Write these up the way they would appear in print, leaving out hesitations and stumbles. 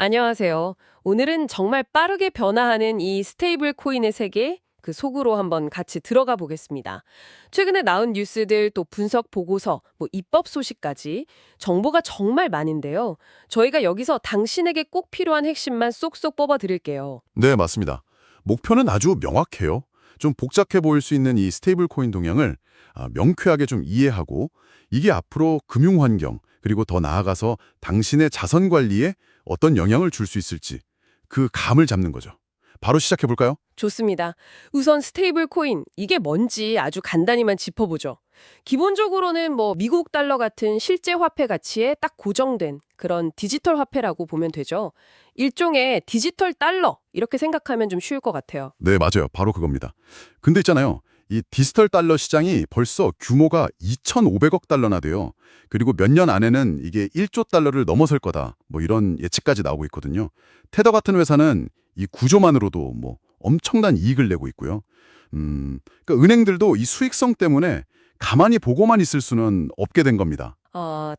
안녕하세요. 오늘은 정말 빠르게 변화하는 이 스테이블 코인의 세계 그 속으로 한번 같이 들어가 보겠습니다. 최근에 나온 뉴스들 또 분석 보고서, 입법 소식까지 정보가 정말 많은데요. 저희가 여기서 당신에게 꼭 필요한 핵심만 쏙쏙 뽑아 드릴게요. 네, 맞습니다. 목표는 아주 명확해요. 좀 복잡해 보일 수 있는 이 스테이블 코인 동향을 명쾌하게 좀 이해하고 이게 앞으로 금융 환경 그리고 더 나아가서 당신의 자선 관리에 어떤 영향을 줄 수 있을지 그 감을 잡는 거죠. 바로 시작해 볼까요? 좋습니다. 우선 스테이블 코인, 이게 뭔지 아주 간단히만 짚어보죠. 기본적으로는 미국 달러 같은 실제 화폐 가치에 딱 고정된 그런 디지털 화폐라고 보면 되죠. 일종의 디지털 달러, 이렇게 생각하면 좀 쉬울 것 같아요. 네, 맞아요. 바로 그겁니다. 근데 있잖아요. 이 디지털 달러 시장이 벌써 규모가 2,500억 달러나 돼요. 그리고 몇 년 안에는 이게 1조 달러를 넘어설 거다. 이런 예측까지 나오고 있거든요. 테더 같은 회사는 이 구조만으로도 엄청난 이익을 내고 있고요. 그러니까 은행들도 이 수익성 때문에 가만히 보고만 있을 수는 없게 된 겁니다.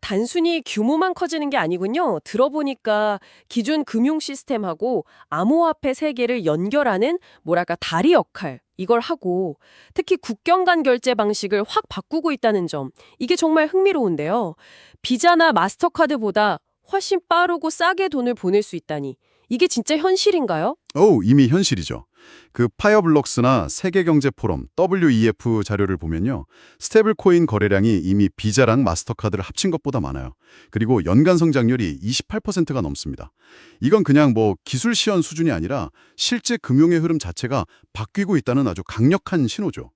단순히 규모만 커지는 게 아니군요. 들어보니까 기존 금융 시스템하고 암호화폐 세계를 연결하는 뭐랄까 다리 역할 이걸 하고 특히 국경 간 결제 방식을 확 바꾸고 있다는 점 이게 정말 흥미로운데요. 비자나 마스터카드보다 훨씬 빠르고 싸게 돈을 보낼 수 있다니 이게 진짜 현실인가요? 이미 현실이죠. 그 파이어블록스나 세계경제포럼 WEF 자료를 보면요. 스테이블 코인 거래량이 이미 비자랑 마스터카드를 합친 것보다 많아요. 그리고 연간 성장률이 28%가 넘습니다. 이건 그냥 기술 시현 수준이 아니라 실제 금융의 흐름 자체가 바뀌고 있다는 아주 강력한 신호죠.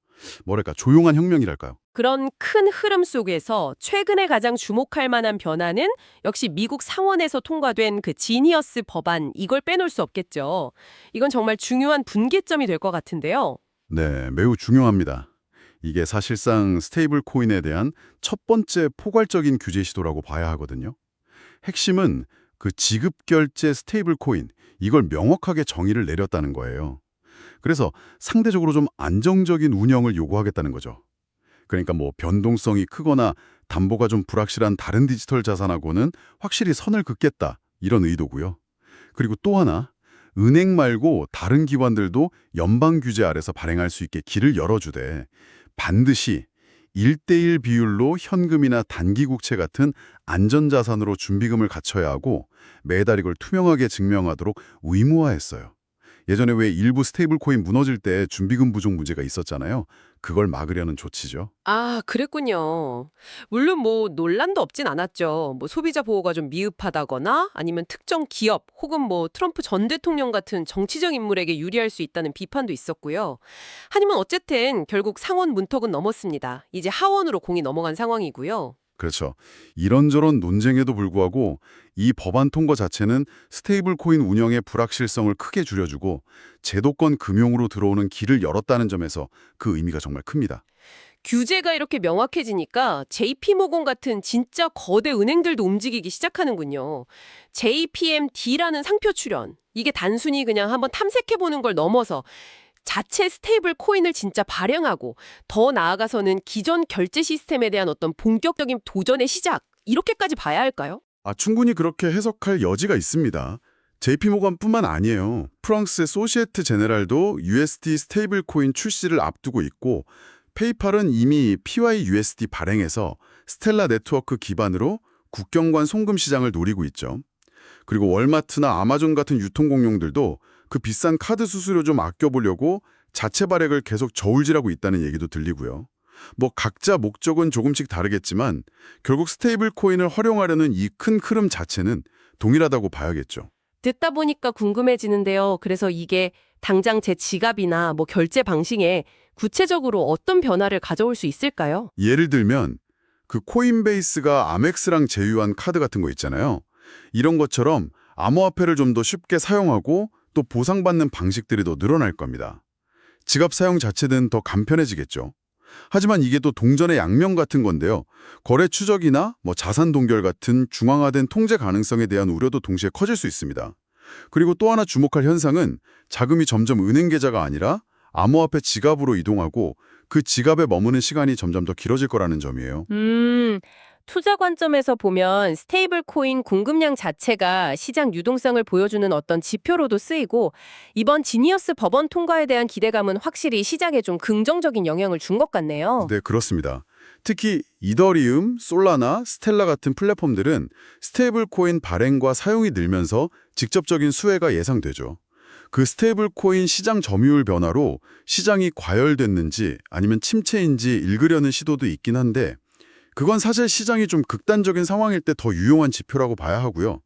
뭐랄까 조용한 혁명이랄까요? 그런 큰 흐름 속에서 최근에 가장 주목할 만한 변화는 역시 미국 상원에서 통과된 그 지니어스 법안 이걸 빼놓을 수 없겠죠. 이건 정말 중요한 분기점이 될 것 같은데요. 네, 매우 중요합니다. 이게 사실상 스테이블 코인에 대한 첫 번째 포괄적인 규제 시도라고 봐야 하거든요. 핵심은 그 지급 결제 스테이블 코인, 이걸 명확하게 정의를 내렸다는 거예요. 그래서 상대적으로 좀 안정적인 운영을 요구하겠다는 거죠. 그러니까 변동성이 크거나 담보가 좀 불확실한 다른 디지털 자산하고는 확실히 선을 긋겠다, 이런 의도고요. 그리고 또 하나, 은행 말고 다른 기관들도 연방 규제 아래서 발행할 수 있게 길을 열어주되 반드시 1대1 비율로 현금이나 단기 국채 같은 안전자산으로 준비금을 갖춰야 하고 매달 이걸 투명하게 증명하도록 의무화했어요. 예전에 왜 일부 스테이블 코인 무너질 때 준비금 부족 문제가 있었잖아요. 그걸 막으려는 조치죠. 아, 그랬군요. 물론 논란도 없진 않았죠. 소비자 보호가 좀 미흡하다거나 아니면 특정 기업 혹은 트럼프 전 대통령 같은 정치적 인물에게 유리할 수 있다는 비판도 있었고요. 하지만 어쨌든 결국 상원 문턱은 넘었습니다. 이제 하원으로 공이 넘어간 상황이고요. 그렇죠. 이런저런 논쟁에도 불구하고 이 법안 통과 자체는 스테이블 코인 운영의 불확실성을 크게 줄여주고 제도권 금융으로 들어오는 길을 열었다는 점에서 그 의미가 정말 큽니다. 규제가 이렇게 명확해지니까 JP모건 같은 진짜 거대 은행들도 움직이기 시작하는군요. JPMD라는 상표 출연. 이게 단순히 그냥 한번 탐색해보는 걸 넘어서 자체 스테이블 코인을 진짜 발행하고 더 나아가서는 기존 결제 시스템에 대한 어떤 본격적인 도전의 시작. 이렇게까지 봐야 할까요? 충분히 그렇게 해석할 여지가 있습니다. JP모건뿐만 아니에요. 프랑스의 소시에트 제네랄도 USD 스테이블 코인 출시를 앞두고 있고 페이팔은 이미 PYUSD 발행해서 스텔라 네트워크 기반으로 국경간 송금 시장을 노리고 있죠. 그리고 월마트나 아마존 같은 유통공룡들도 그 비싼 카드 수수료 좀 아껴보려고 자체 발행을 계속 저울질하고 있다는 얘기도 들리고요. 각자 목적은 조금씩 다르겠지만 결국 스테이블 코인을 활용하려는 이 큰 흐름 자체는 동일하다고 봐야겠죠. 듣다 보니까 궁금해지는데요. 그래서 이게 당장 제 지갑이나 결제 방식에 구체적으로 어떤 변화를 가져올 수 있을까요? 예를 들면 그 코인베이스가 아멕스랑 제휴한 카드 같은 거 있잖아요. 이런 것처럼 암호화폐를 좀 더 쉽게 사용하고 또 보상받는 방식들이 더 늘어날 겁니다. 지갑 사용 자체는 더 간편해지겠죠. 하지만 이게 또 동전의 양면 같은 건데요. 거래 추적이나 자산 동결 같은 중앙화된 통제 가능성에 대한 우려도 동시에 커질 수 있습니다. 그리고 또 하나 주목할 현상은 자금이 점점 은행 계좌가 아니라 암호화폐 지갑으로 이동하고 그 지갑에 머무는 시간이 점점 더 길어질 거라는 점이에요. 투자 관점에서 보면 스테이블 코인 공급량 자체가 시장 유동성을 보여주는 어떤 지표로도 쓰이고 이번 지니어스 법원 통과에 대한 기대감은 확실히 시장에 좀 긍정적인 영향을 준 것 같네요. 네, 그렇습니다. 특히 이더리움, 솔라나, 스텔라 같은 플랫폼들은 스테이블 코인 발행과 사용이 늘면서 직접적인 수혜가 예상되죠. 그 스테이블 코인 시장 점유율 변화로 시장이 과열됐는지 아니면 침체인지 읽으려는 시도도 있긴 한데 그건 사실 시장이 좀 극단적인 상황일 때 더 유용한 지표라고 봐야 하고요.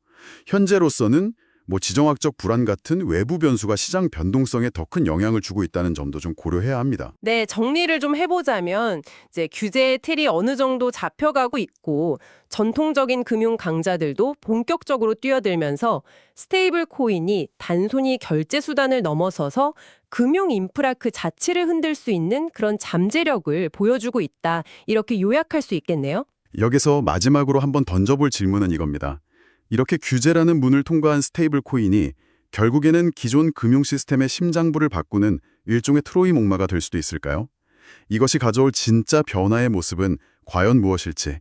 현재로서는 지정학적 불안 같은 외부 변수가 시장 변동성에 더 큰 영향을 주고 있다는 점도 좀 고려해야 합니다. 네, 정리를 좀 해보자면 이제 규제의 틀이 어느 정도 잡혀가고 있고 전통적인 금융 강자들도 본격적으로 뛰어들면서 스테이블 코인이 단순히 결제 수단을 넘어서서 금융 인프라 그 자체를 흔들 수 있는 그런 잠재력을 보여주고 있다. 이렇게 요약할 수 있겠네요. 여기서 마지막으로 한번 던져볼 질문은 이겁니다. 이렇게 규제라는 문을 통과한 스테이블 코인이 결국에는 기존 금융 시스템의 심장부를 바꾸는 일종의 트로이 목마가 될 수도 있을까요? 이것이 가져올 진짜 변화의 모습은 과연 무엇일지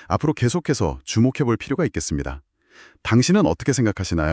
앞으로 계속해서 주목해 볼 필요가 있겠습니다. 당신은 어떻게 생각하시나요?